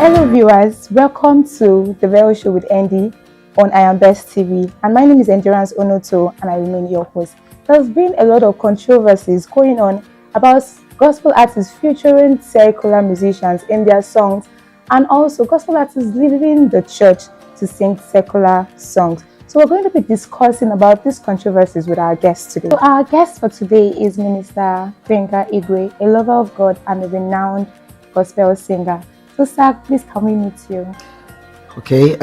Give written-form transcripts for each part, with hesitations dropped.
Hello viewers, welcome to The Vero Show with Andy on I Am Best TV, and my name is Endurance Onoto and I remain your host. There's been a lot of controversies going on about gospel artists featuring secular musicians in their songs, and also gospel artists leaving the church to sing secular songs. So we're going to be discussing about these controversies with our guest today. So our guest for today is Minister Gbenga Igwe, a lover of God and a renowned gospel singer. So sir, please can we meet you? Okay,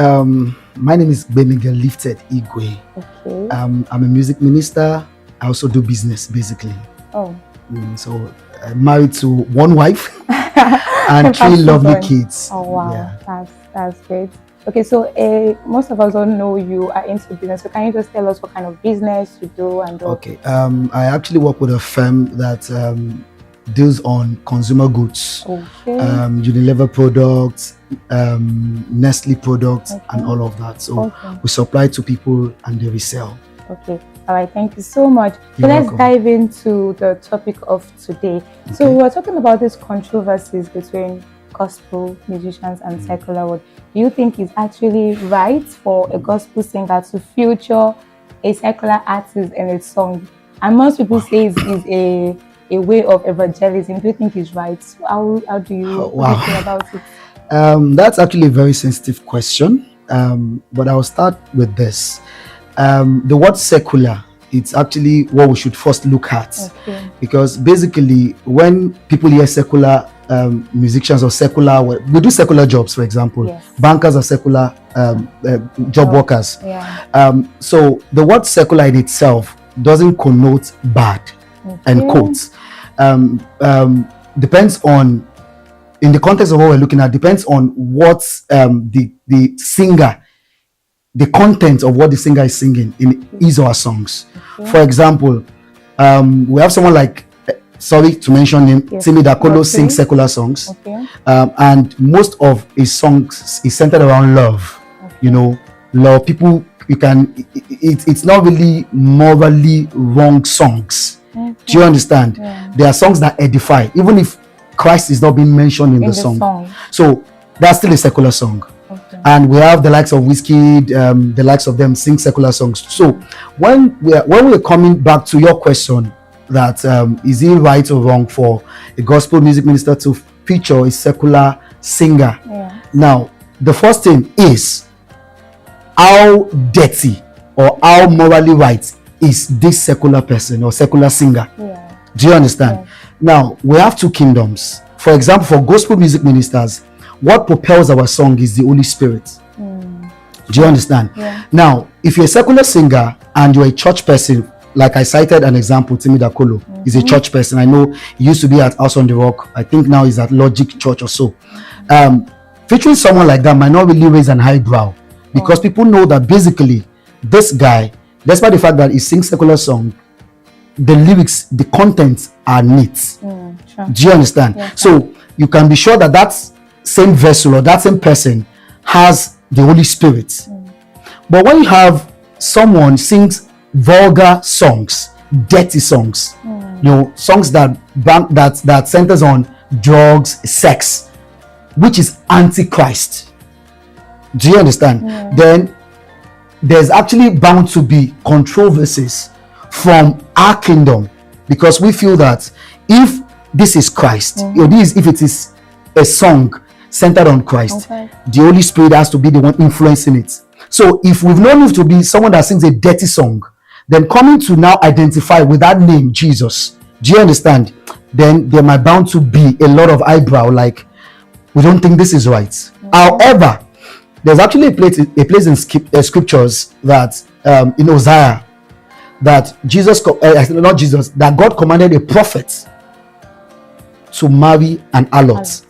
my name is Gbenga Lifted Igwe. Okay. I'm a music minister. I also do business, basically. Oh. So I'm married to one wife and three lovely kids. Oh wow, Yeah. That's great. Okay, so most of us don't know you are into business. So can you just tell us what kind of business you do and all? Okay, I actually work with a firm that deals on consumer goods, Okay. Unilever products, Nestle products, and all of that. So we supply to people and they resell. Okay. All right. Thank you so much. So You're let's welcome. dive into the topic of today. So Okay. we're talking about these controversies between gospel musicians and secular world. Do you think it's actually right for a gospel singer to feature a secular artist in a song? And most people say it's a way of evangelism. Do you think it's right? So how do you what do you feel about it? That's actually a very sensitive question, but I'll start with this. The word secular, it's actually what we should first look at, because basically when people hear secular musicians or secular, we do secular jobs, for example. Yes. Bankers are secular job workers. Yeah. So the word secular in itself doesn't connote bad, and quotes. Depends on, in the context of what we're looking at, depends on what the singer, the content of what the singer is singing in his or her songs. For example, we have someone like, sorry to mention him, Timi Dakolo sings secular songs. And most of his songs is centered around love. You know, love. People, you can, it's not really morally wrong songs. Do you understand? There are songs that edify, even if Christ is not being mentioned in the song. So that's still a secular song. And we have the likes of Wizkid, the likes of them sing secular songs. So when we're coming back to your question, that is it right or wrong for a gospel music minister to feature a secular singer? Now, the first thing is, how dirty or how morally right is this secular person or secular singer? Do you understand? Now, we have two kingdoms. For example, for gospel music ministers, what propels our song is the Holy Spirit. Do you understand? Now, if you're a secular singer and you're a church person, like I cited an example, Timi Dakolo is a church person. I know he used to be at House on the Rock. I think now he's at Logic Church or so. Featuring someone like that might not really raise an eyebrow, because people know that basically this guy, despite the fact that he sings secular song, the lyrics, the content are neat. Do you understand? So you can be sure that that same vessel or that same person has the Holy Spirit. But when you have someone sings vulgar songs, dirty songs, you know, songs that centers on drugs, sex, which is antichrist. Do you understand? Then there's actually bound to be controversies from our kingdom, because we feel that if this is Christ, or if it is a song centered on Christ, the Holy Spirit has to be the one influencing it. So if we've known you to be someone that sings a dirty song, then coming to now identify with that name, Jesus, do you understand? Then there might bound to be a lot of eyebrow, like, we don't think this is right. However, there's actually a place in scriptures that in Hosea, that that God commanded a prophet to marry an harlot.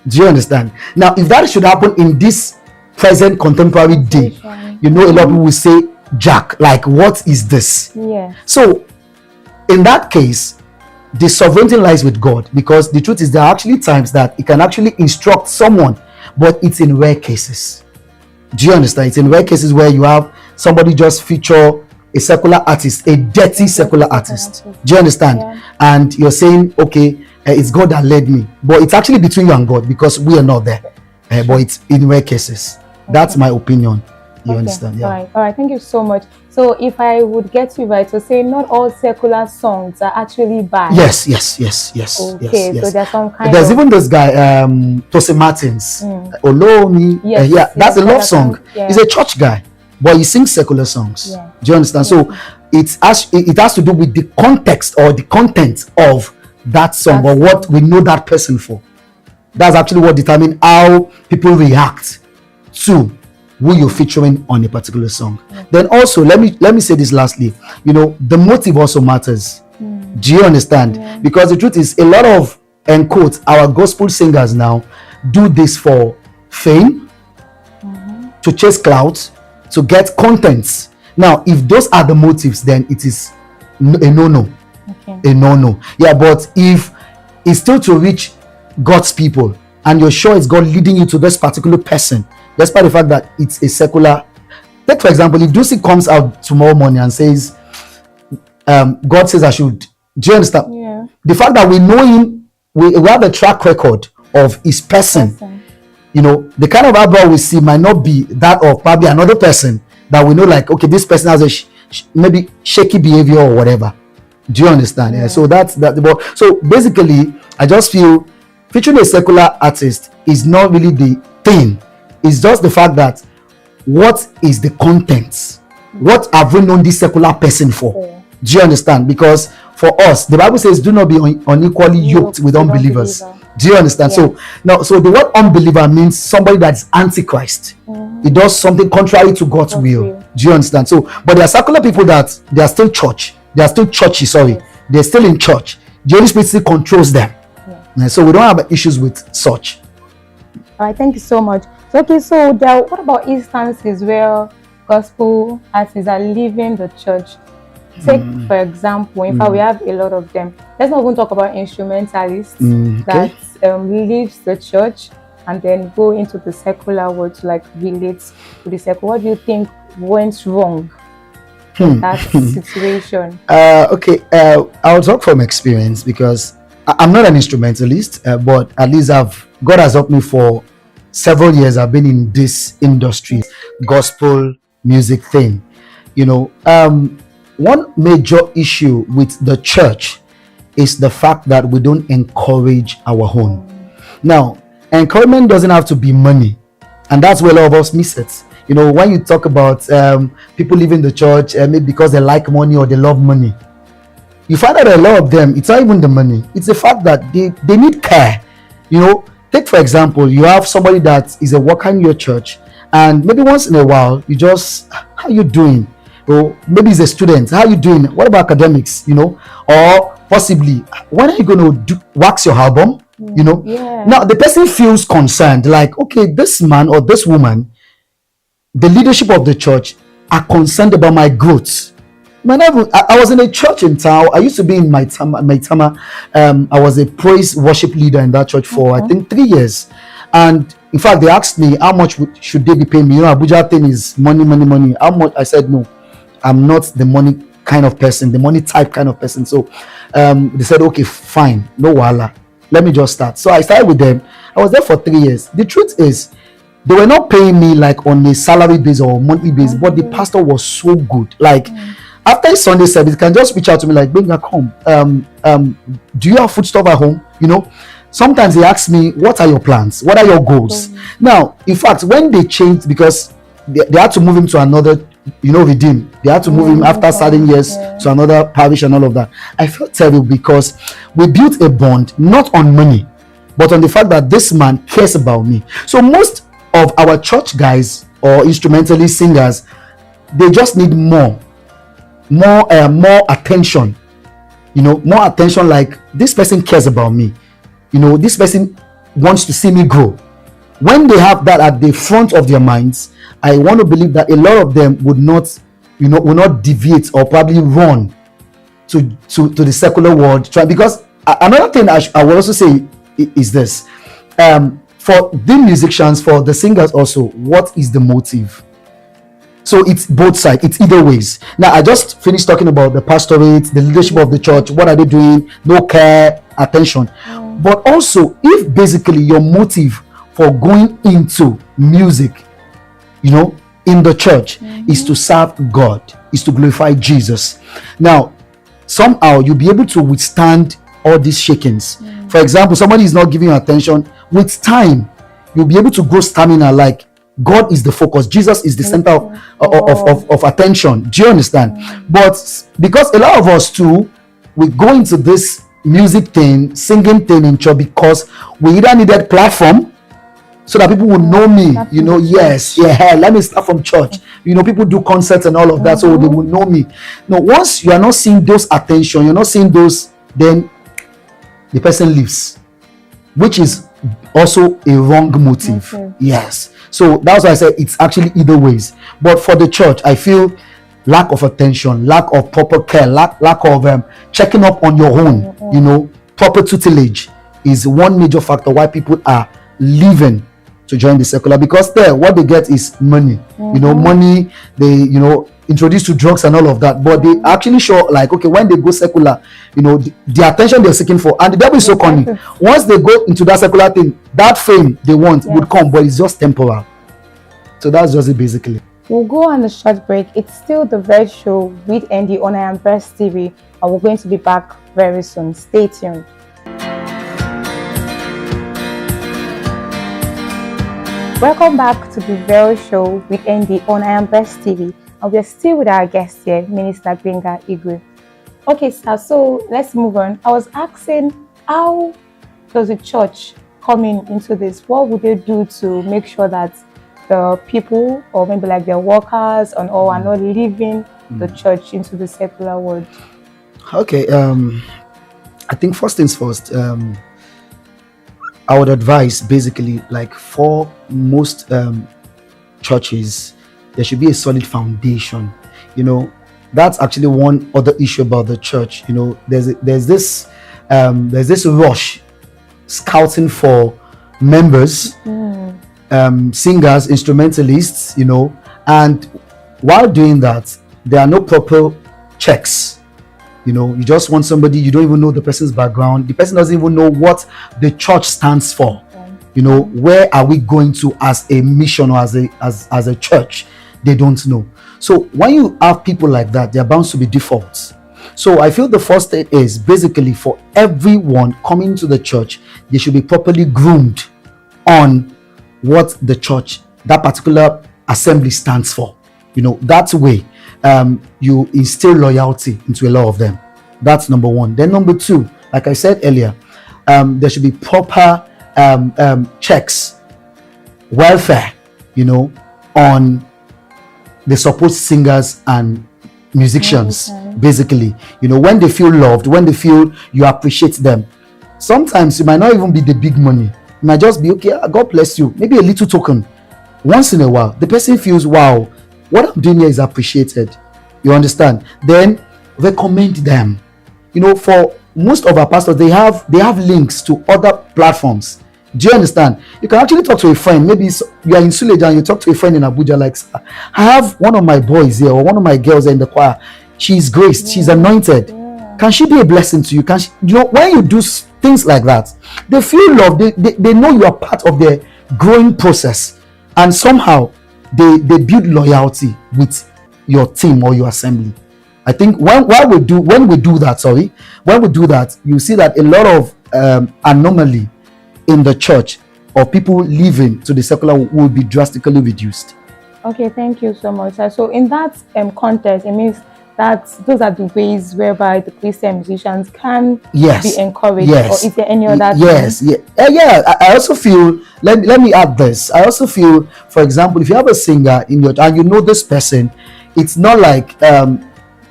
Do you understand? Now, if that should happen in this present contemporary day, you know, a lot of people will say, Jack, like, what is this? So in that case, the sovereignty lies with God, because the truth is there are actually times that it can actually instruct someone, but it's in rare cases. Do you understand? It's in rare cases where you have somebody just feature a secular artist, a dirty secular artist. Do you understand? And you're saying, okay, it's God that led me, but it's actually between you and God, because we are not there. but it's in rare cases. That's my opinion. You Okay. understand? Yeah. All right. Thank you so much. So, if I would get you right to say, not all secular songs are actually bad. Yes. Okay. So there's some kind There's of. even this guy, Tosin Martins. Olomi. Yes, Yeah, yes, that's a love song. yeah. He's a church guy, but he sings secular songs. Yeah. Do you understand? So it has to do with the context or the content of that song, or what we know that person for. That's actually what determines how people react to who you're featuring on a particular song. Then also, let me say this lastly. You know, the motive also matters. Do you understand? Because the truth is, a lot of, and quote, our gospel singers now do this for fame, to chase clout, to get contents. Now, if those are the motives, then it is a no-no. Okay. A no-no. Yeah, but if it's still to reach God's people, and you're sure it's God leading you to this particular person, despite the fact that it's a secular. Take for example, if Ducey comes out tomorrow morning and says, God says I should. Do you understand? Yeah. The fact that we know him, we have a track record of his person. You know, the kind of eyebrow we see might not be that of probably another person that we know, like, okay, this person has a maybe shaky behavior or whatever. Do you understand? Yeah. So that's that. But so basically, I just feel featuring a secular artist is not really the thing. It's just the fact that what is the content? What have we known this secular person for? Do you understand? Because for us, the Bible says, "Do not be unequally yoked with unbelievers." Do you understand? So now, so the word unbeliever means somebody that's antichrist. It does something contrary to God's will. Do you understand? So, but there are secular people that they are still church. They are still churchy. Sorry, they're still in church. The Holy Spirit still controls them. And so we don't have issues with such. All right. Thank you so much. So, okay. So, what about instances where gospel artists are leaving the church? Take for example, in fact, we have a lot of them. Let's not even talk about instrumentalists that leaves the church and then go into the secular world to like relate to the secular. What do you think went wrong in that situation? Okay, I'll talk from experience because I'm not an instrumentalist, but at least God has helped me for several years. I've been in this industry, gospel music thing. You know, one major issue with the church is the fact that we don't encourage our own. Now, encouragement doesn't have to be money, and that's where a lot of us miss it. You know, when you talk about people leaving the church, maybe because they like money or they love money, you find that a lot of them, it's not even the money, it's the fact that they need care. You know, take for example, you have somebody that is a worker in your church, and maybe once in a while, you just, how you doing? Or maybe he's a student, how you doing? What about academics? You know, or possibly, when are you going to wax your album? You know, now the person feels concerned, like, okay, this man or this woman, the leadership of the church are concerned about my growth. I was in a church in town. I used to be in my Tama. I was a praise worship leader in that church for I think 3 years. And in fact, they asked me how much should they be paying me. You know, Abuja thing is money. How much? I said no, I'm not the money kind of person, the money type kind of person. So they said, okay, fine, no wahala. Let me just start. So I started with them. I was there for 3 years. The truth is, they were not paying me like on a salary base or monthly base, but the pastor was so good. Like after Sunday service, he can just reach out to me like, Benga, come. Do you have food stuff at home? You know, sometimes they ask me, what are your plans? What are your goals? Now, in fact, when they changed, because they had to move him to another, you know, Redeem. They had to move him after certain years to another parish and all of that. I felt terrible because we built a bond, not on money, but on the fact that this man cares about me. So most of our church guys or instrumentalist singers, they just need more attention. You know, more attention, like this person cares about me. You know, this person wants to see me grow. When they have that at the front of their minds, I want to believe that a lot of them would not deviate or probably run to the secular world. Because another thing I will also say is this: for the musicians, for the singers also, what is the motive? So it's both sides, it's either ways. Now I just finished talking about the pastorate, the leadership of the church. What are they doing? No care, attention. But also, if basically your motive for going into music, in the church, is to serve God, is to glorify Jesus. Now, somehow you'll be able to withstand all these shakings. For example, somebody is not giving you attention. With time, you'll be able to grow stamina, like God is the focus, Jesus is the center of attention. Do you understand? But because a lot of us too, we go into this music thing, singing thing in church because we either needed platform so that people would know me, yes, let me start from church. People do concerts and all of that, so they will know me. Now, once you are not seeing those attention, you're not seeing those, then the person leaves, which is also a wrong motive. Yes. So that's why I said it's actually either ways. But for the church, I feel lack of attention, lack of proper care, lack of checking up on your own, proper tutelage is one major factor why people are leaving to join the secular, because there what they get is money. Money, they introduced to drugs and all of that, but they actually show, like, okay, when they go secular, the attention they're seeking for, and the devil is so cunning. Once they go into that secular thing, that fame they want would come, but it's just temporal. So that's just it basically. We'll go on a short break. It's still the Veg Show with Andy on I Am Best TV, and we're going to be back very soon. Stay tuned. Welcome back to the Veg Show with Andy on I Am Best TV, and we're still with our guest here, Minister Gbenga Igwe. Okay, sir, so let's move on. I was asking, how does the church come into this? What would they do to make sure that the people, or maybe like their workers and all, are not leaving the church into the secular world? Okay, I think first things first, I would advise basically, like, for most churches, there should be a solid foundation. That's actually one other issue about the church. There's this rush scouting for members, singers, instrumentalists, and while doing that, there are no proper checks. You just want somebody, you don't even know the person's background, the person doesn't even know what the church stands for. Where are we going to as a mission or as a church? They don't know. So when you have people like that, there are bound to be defaults. So I feel the first thing is basically, for everyone coming to the church, they should be properly groomed on what the church, that particular assembly, stands for. That way you instill loyalty into a lot of them. That's number one. Then number two, like I said earlier, there should be proper checks, welfare, on the supposed singers and musicians. Basically, when they feel loved, when they feel you appreciate them. Sometimes it might not even be the big money. It might just be, okay, God bless you, maybe a little token. Once in a while, the person feels, wow, what I'm doing here is appreciated. You understand? Then recommend them. For most of our pastors, they have links to other platforms. Do you understand? You can actually talk to a friend. Maybe you are in Suleja and you talk to a friend in Abuja, like, I have one of my boys here, or one of my girls in the choir. She's graced, she's anointed. Can she be a blessing to you? Can she, when you do things like that, they feel loved. They know you are part of their growing process, and somehow they build loyalty with your team or your assembly. I think when we do that, you see that a lot of anomaly in the church, or people leaving to the secular, will be drastically reduced. Okay, thank you so much, sir. So in that context, it means that those are the ways whereby the Christian musicians can be encouraged. Or is there any other thing? I also feel, let me add this. I also feel, for example, if you have a singer in your, and you know this person, it's not like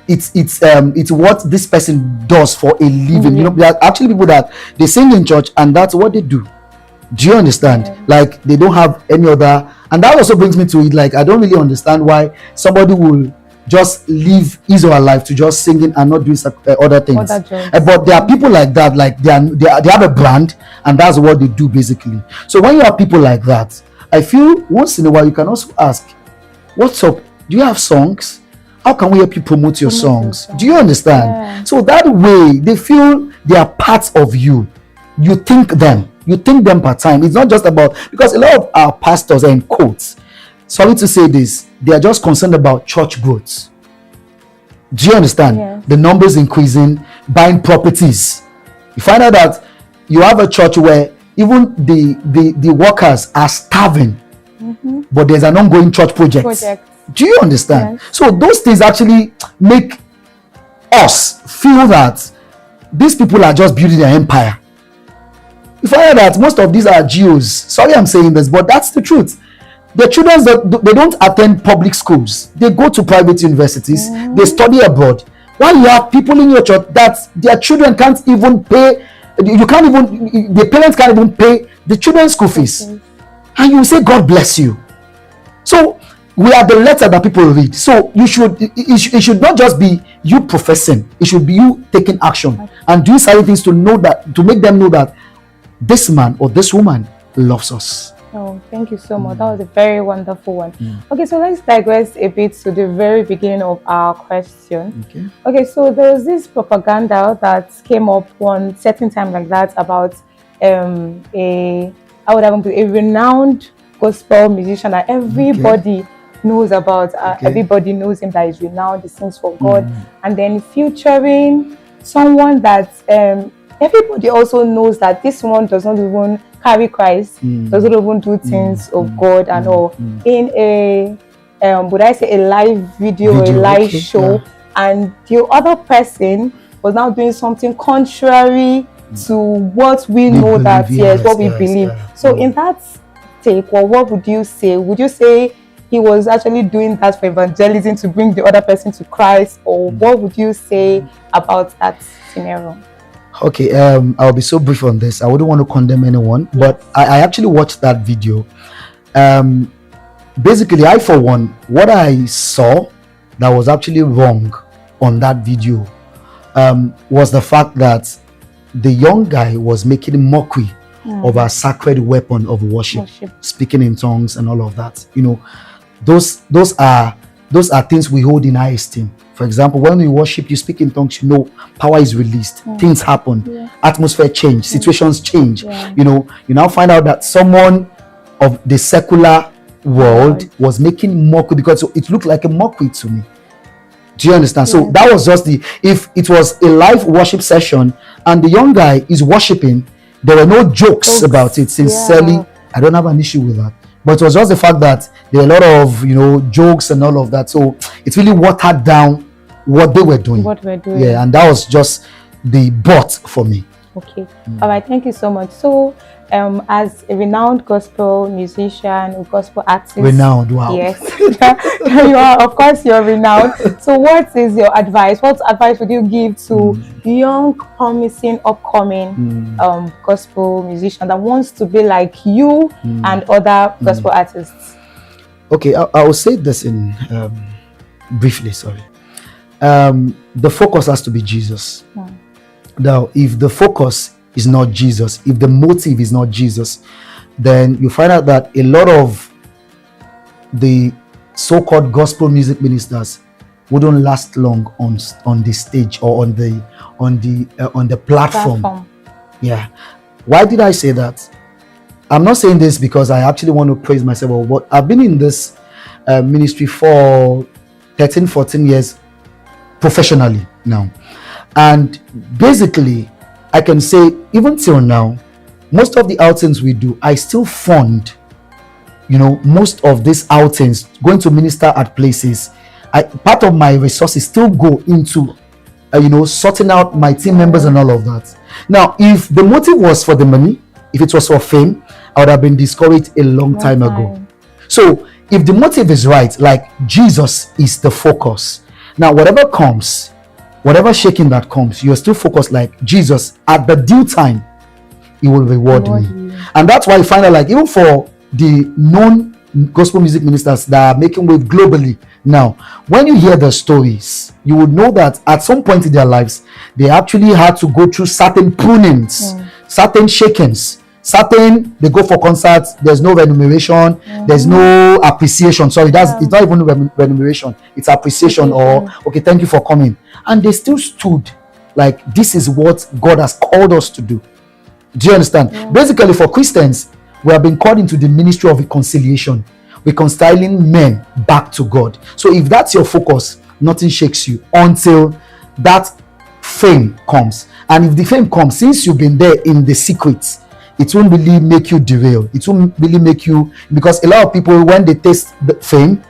it's what this person does for a living. There are actually people that they sing in church and that's what they do. Do you understand? Like, they don't have any other, and that also brings me to it, like, I don't really understand why somebody will just live his or her life to just singing and not doing other things. But there are people like that, like they have a brand, and that's what they do basically. So when you have people like that, I feel once in a while you can also ask, what's up? Do you have songs? How can we help you promote your songs? Do you understand? So that way they feel they are part of you. You think them. You think them part-time. It's not just about, because a lot of our pastors are in quotes. Sorry to say this, they are just concerned about church growth. Do you understand? Yes. The numbers increasing, buying properties. You find out that you have a church where even the workers are starving, but there's an ongoing church project. Do you understand? Yes. So those things actually make us feel that these people are just building their empire. You find out that most of these are Jews. Sorry I'm saying this, but that's the truth. The children, they don't attend public schools. They go to private universities. They study abroad. While you have people in your church that their children can't even pay, the parents can't even pay the children's school fees. And you say, God bless you. So we are the letter that people read. So it should not just be you professing. It should be you taking action and doing certain things to make them know that this man or this woman loves us. Oh, thank you so much. That was a very wonderful one. Okay, so let's digress a bit to the very beginning of our question. Okay, so there was this propaganda that came up one certain time like that about a renowned gospel musician that everybody knows about. Everybody knows him, that is renowned, he sings for God, and then featuring someone that everybody also knows that this one does not even carry Christ, doesn't even do things of God and all, in a would I say a live video, a live show, and the other person was now doing something contrary to what we know that what we believe. So in that take, well, what would you say? Would you say he was actually doing that for evangelism to bring the other person to Christ, or what would you say about that scenario? Okay, I'll be so brief on this. I wouldn't want to condemn anyone, but I actually watched that video. Basically, I, for one, what I saw that was actually wrong on that video was the fact that the young guy was making mockery of a sacred weapon of worship, speaking in tongues and all of that. You know, those are things we hold in high esteem. For example, when we worship, you speak in tongues, you know, power is released, things happen, atmosphere change, situations change. You know, you now find out that someone of the secular world was making mockery, because it looked like a mockery to me. Do you understand? So that was just if it was a live worship session and the young guy is worshiping, there were no jokes about it. Sincerely, I don't have an issue with that. But it was just the fact that there are a lot of, you know, jokes and all of that. So it really watered down what they were doing. Yeah, and that was just the but for me. Okay. All right. Thank you so much. So, as a renowned gospel musician, a gospel artist. Renowned, wow. Yes. You are, of course, you're renowned. So what is your advice? What advice would you give to young, promising, upcoming gospel musician that wants to be like you and other gospel artists? Okay, I will say this in briefly, sorry. The focus has to be Jesus. Now, if the focus is not Jesus, if the motive is not Jesus, then you find out that a lot of the so-called gospel music ministers wouldn't last long on the stage or on the platform. Yeah. Why did I say that? I'm not saying this because I actually want to praise myself, but I've been in this ministry for 13, 14 years professionally now. And basically, I can say even till now, most of the outings we do, I still fund, you know, most of these outings, going to minister at places. Part of my resources still go into, you know, sorting out my team members and all of that. Now, if the motive was for the money, if it was for fame, I would have been discouraged a long time ago. So if the motive is right, like Jesus is the focus, now whatever comes, whatever shaking that comes, you're still focused like Jesus. At the due time, he will reward me. And that's why I find out, like, even for the known gospel music ministers that are making wave globally now, when you hear the stories, you would know that at some point in their lives, they actually had to go through certain prunings, certain shakings, they go for concerts, there's no remuneration, there's no appreciation. Sorry, it's not even remuneration, it's appreciation, or okay, thank you for coming. And they still stood like, this is what God has called us to do. Do you understand? Yeah. Basically, for Christians, we have been called into the ministry of reconciliation, reconciling men back to God. So if that's your focus, nothing shakes you until that fame comes. And if the fame comes, since you've been there in the secret, it won't really make you derail. It won't really make you, because a lot of people, when they taste the fame,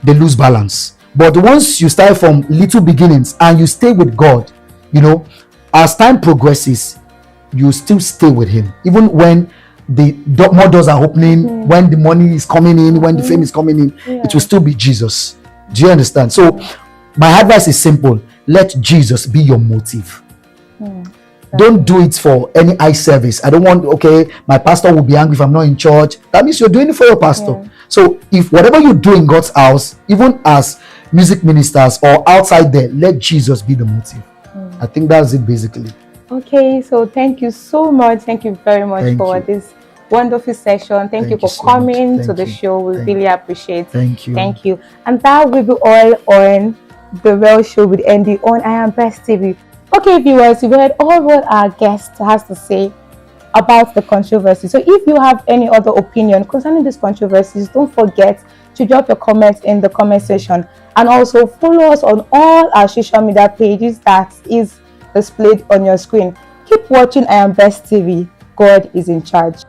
they lose balance. But once you start from little beginnings and you stay with God, you know, as time progresses, you still stay with Him, even when more doors are opening, when the money is coming in, when the fame is coming in, it will still be Jesus. Do you understand? So my advice is simple: let Jesus be your motive. Don't do it for any eye service. I don't want, okay, my pastor will be angry if I'm not in church. That means you're doing it for your pastor. So if whatever you do in God's house, even as music ministers or outside there, let Jesus be the motive. I think that's it basically. Okay, so thank you so much. Thank you very much for this wonderful session. Thank you for coming to the show. We really appreciate it. Thank you. Thank you. And that will be all on The Real Show with Andy on I Am Best TV. Okay, viewers, you've heard all what our guest has to say about the controversy. So if you have any other opinion concerning these controversies, don't forget to drop your comments in the comment section, and also follow us on all our social media pages that is displayed on your screen. Keep watching I Am Best TV. God is in charge.